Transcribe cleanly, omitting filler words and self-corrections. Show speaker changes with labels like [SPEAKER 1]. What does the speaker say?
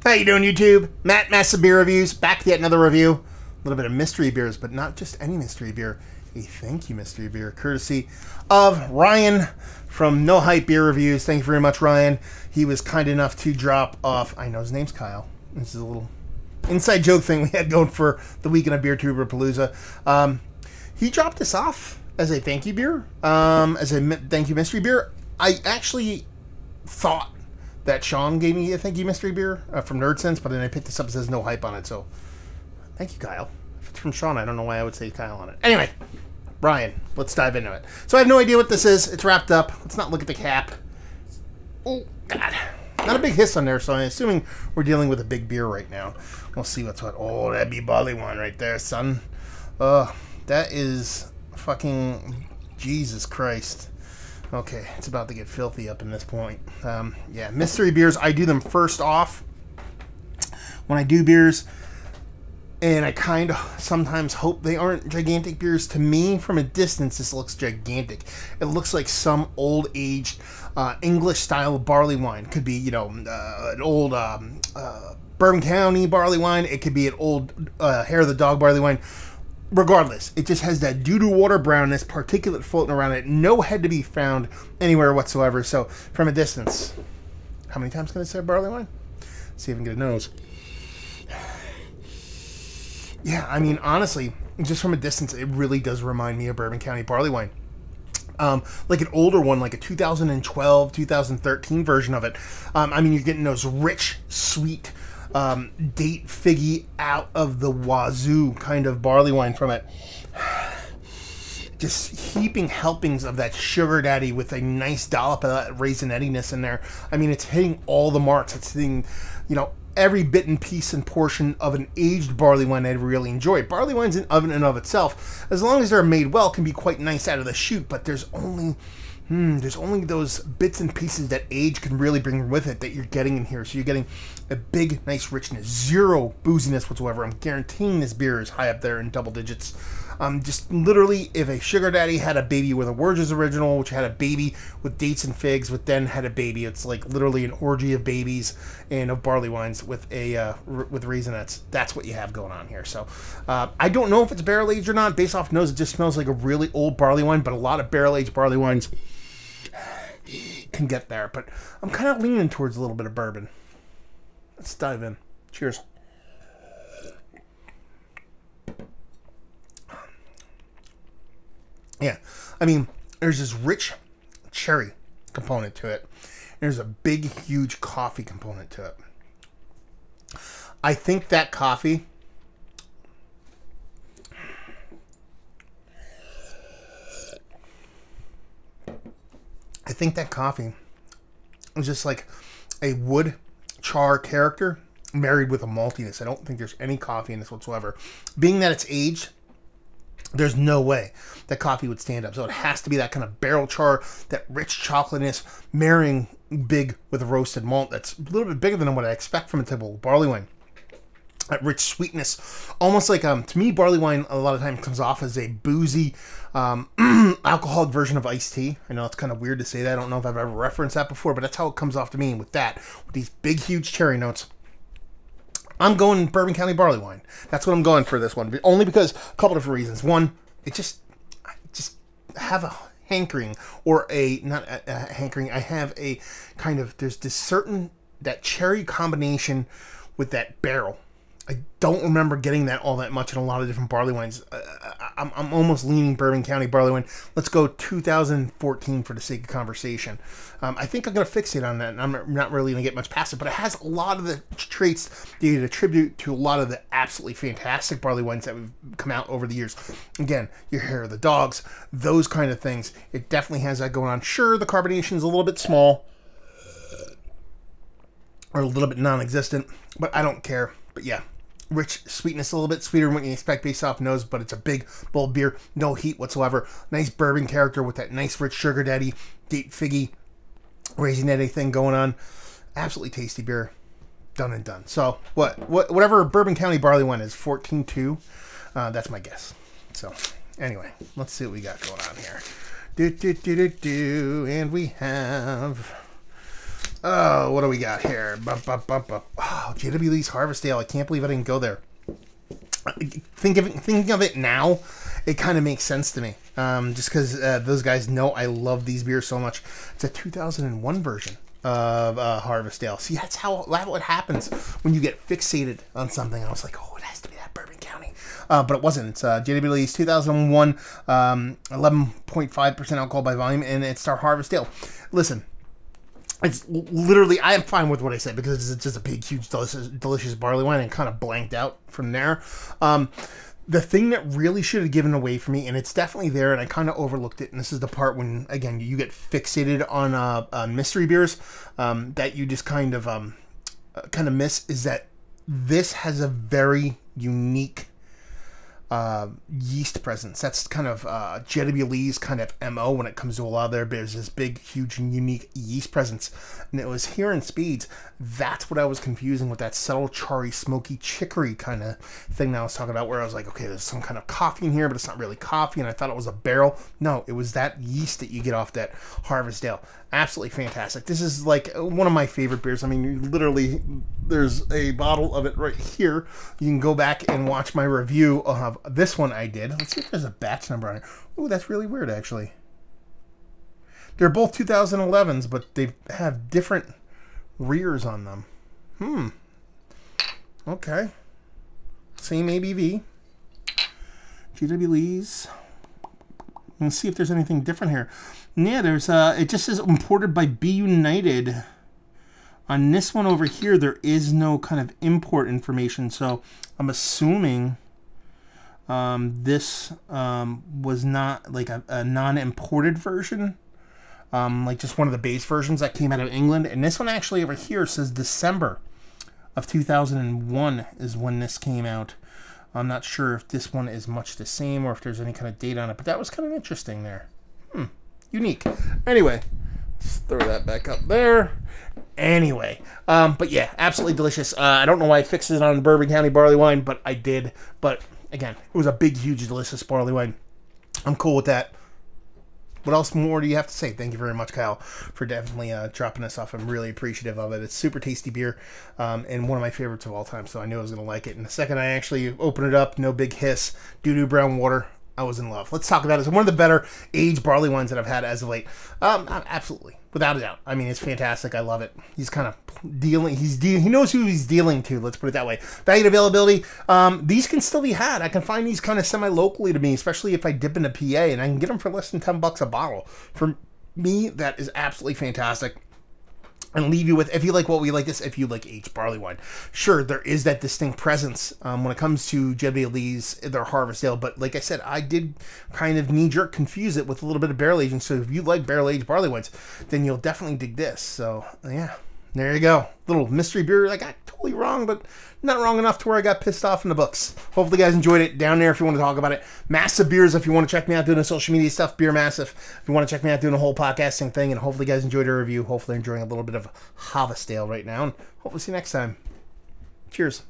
[SPEAKER 1] How you doing, YouTube? Matt, Massive Beer Reviews, back with yet another review. A little bit of mystery beers, but not just any mystery beer. A thank you mystery beer, courtesy of Ryan from No Hype Beer Reviews. Thank you very much, Ryan. He was kind enough to drop off, I know his name's Kyle. This is a little inside joke thing we had going for the weekend of Beer Tuber Palooza. He dropped this off as a thank you beer, as a thank you mystery beer. I actually thought that Sean gave me a thank you mystery beer from NerdSense, but then I picked this up. It says No Hype on it, so thank you, Kyle. If it's from Sean, I don't know why I would say Kyle on it. Anyway, Brian, let's dive into it. So I have no idea what this is. It's wrapped up. Let's not look at the cap. Oh, God. Not a big hiss on there, so I'm assuming we're dealing with a big beer right now. We'll see what's what. Oh, that'd be barley wine right there, son. That is fucking Jesus Christ. Okay, it's about to get filthy up in this point. Yeah, mystery beers, I do them first off when I do beers, and I kind of sometimes hope they aren't gigantic beers. To me, from a distance, this looks gigantic. It looks like some old-aged English-style barley wine. Could be, you know, an old Bourbon County barley wine. It could be an old Hair of the Dog barley wine. Regardless, it just has that doo-doo water brownness, particulate floating around it. No head to be found anywhere whatsoever. So, from a distance, how many times can I say barley wine? See if I can get a nose. Yeah, I mean, honestly, just from a distance, it really does remind me of Bourbon County barley wine. Like an older one, like a 2012, 2013 version of it. I mean, you're getting those rich, sweet, date figgy out of the wazoo kind of barley wine from it. Just heaping helpings of that sugar daddy with a nice dollop of that raisinettiness in there. I mean, it's hitting all the marks. It's hitting, you know, every bit and piece and portion of an aged barley wine I really enjoy. Barley wines in and of itself, as long as they're made well, can be quite nice out of the chute, but there's only those bits and pieces that age can really bring with it that you're getting in here. So you're getting a big, nice richness, zero booziness whatsoever. I'm guaranteeing this beer is high up there in double digits. Just literally, if a sugar daddy had a baby with a Wurges original, which had a baby with dates and figs, which then had a baby, it's like literally an orgy of babies and of barley wines with a with raisinets. That's what you have going on here. So I don't know if it's barrel aged or not. Based off nose, it just smells like a really old barley wine, but a lot of barrel aged barley wines can get there. But I'm kind of leaning towards a little bit of bourbon. Let's dive in. Cheers. Yeah, I mean, there's this rich cherry component to it. There's a big, huge coffee component to it. I think that coffee is just like a wood char character married with a maltiness. I don't think there's any coffee in this whatsoever. Being that it's aged, there's no way that coffee would stand up. So it has to be that kind of barrel char, that rich chocolateness, marrying big with a roasted malt that's a little bit bigger than what I expect from a typical barley wine. That rich sweetness, almost like, to me, barley wine a lot of times comes off as a boozy, alcoholic version of iced tea. I know it's kind of weird to say that. I don't know if I've ever referenced that before, but that's how it comes off to me with that, with these big, huge cherry notes. I'm going Bourbon County barley wine. That's what I'm going for this one. But only because a couple different reasons. One, I just have a hankering, or not a hankering. I have a kind of, there's this certain, that cherry combination with that barrel. I don't remember getting that all that much in a lot of different barley wines. I'm almost leaning Bourbon County barley wine. Let's go 2014 for the sake of conversation. I think I'm going to fixate on that, and I'm not really going to get much past it, but it has a lot of the traits that you'd attribute to a lot of the absolutely fantastic barley wines that have come out over the years. Again, your Hair of the Dogs, those kind of things. It definitely has that going on. Sure, the carbonation is a little bit small, or a little bit non-existent, but I don't care. But yeah, rich sweetness, a little bit sweeter than what you expect based off nose, but it's a big, bold beer. No heat whatsoever. Nice bourbon character with that nice, rich sugar daddy, date figgy, raisinette thing going on. Absolutely tasty beer. Done and done. So, whatever Bourbon County barley wine is, 14.2. That's my guess. So, anyway, let's see what we got going on here. And we have Oh, what do we got here? Oh, JW Lee's Harvest Ale. I can't believe I didn't go there. Thinking of it now, it kind of makes sense to me. Just because those guys know I love these beers so much. It's a 2001 version of Harvest Ale. See, that's what happens when you get fixated on something. I was like, oh, it has to be that Bourbon County. But it wasn't. It's JW Lee's 2001, 11.5% alcohol by volume, and it's our Harvest Ale. Listen. It's literally, I am fine with what I said because it's just a big, huge, delicious barley wine and kind of blanked out from there. The thing that really should have given away for me, and it's definitely there, and I kind of overlooked it, and this is the part when, again, you get fixated on mystery beers that you just kind of miss, is that this has a very unique yeast presence. That's kind of JW Lee's kind of MO when it comes to a lot of their beers. This big, huge, and unique yeast presence. And it was here in Speeds. That's what I was confusing with that subtle, charry, smoky, chicory kind of thing that I was talking about, where I was like, okay, there's some kind of coffee in here, but it's not really coffee, and I thought it was a barrel. No, it was that yeast that you get off that Harvest Ale. Absolutely fantastic. This is like one of my favorite beers. I mean, you literally, there's a bottle of it right here. You can go back and watch my review of this one I did. Let's see if there's a batch number on it. Ooh, that's really weird, actually. They're both 2011s, but they have different rears on them. Okay. Same ABV. JW Lee's. Let's see if there's anything different here. Yeah, there's it just says imported by B United. On this one over here, there is no kind of import information, so I'm assuming this was not like a non-imported version, like just one of the base versions that came out of England. And this one actually over here says December of 2001 is when this came out. I'm not sure if this one is much the same or if there's any kind of date on it, but that was kind of interesting there. Unique. Anyway, let's throw that back up there. Anyway, but yeah, absolutely delicious. I don't know why I fixed it on Bourbon County barley wine, but I did. But again, it was a big, huge, delicious barley wine. I'm cool with that. What else more do you have to say? Thank you very much, Kyle, for definitely dropping this off. I'm really appreciative of it. It's super tasty beer and one of my favorites of all time, so I knew I was going to like it. And the second I actually opened it up, no big hiss, doo-doo brown water, I was in love. Let's talk about it. It's one of the better aged barley wines that I've had as of late. Absolutely. Without a doubt. I mean, it's fantastic. I love it. He's kind of dealing. He knows who he's dealing to. Let's put it that way. Value and availability. These can still be had. I can find these kind of semi-locally to me, especially if I dip into PA, and I can get them for less than $10 a bottle. For me, that is absolutely fantastic. And leave you with, if you like what we like this, if you like aged barley wine. Sure, there is that distinct presence when it comes to JW Lee's, their Harvest Ale. But like I said, I did kind of knee-jerk confuse it with a little bit of barrel aging. So if you like barrel-aged barley wines, then you'll definitely dig this. So, yeah. There you go. Little mystery beer. I got totally wrong, but not wrong enough to where I got pissed off in the books. Hopefully you guys enjoyed it. Down there if you want to talk about it. Massive Beers if you want to check me out doing the social media stuff. Beer Massive if you want to check me out doing the whole podcasting thing. And hopefully you guys enjoyed our review. Hopefully enjoying a little bit of Harvest Ale right now. And hopefully see you next time. Cheers.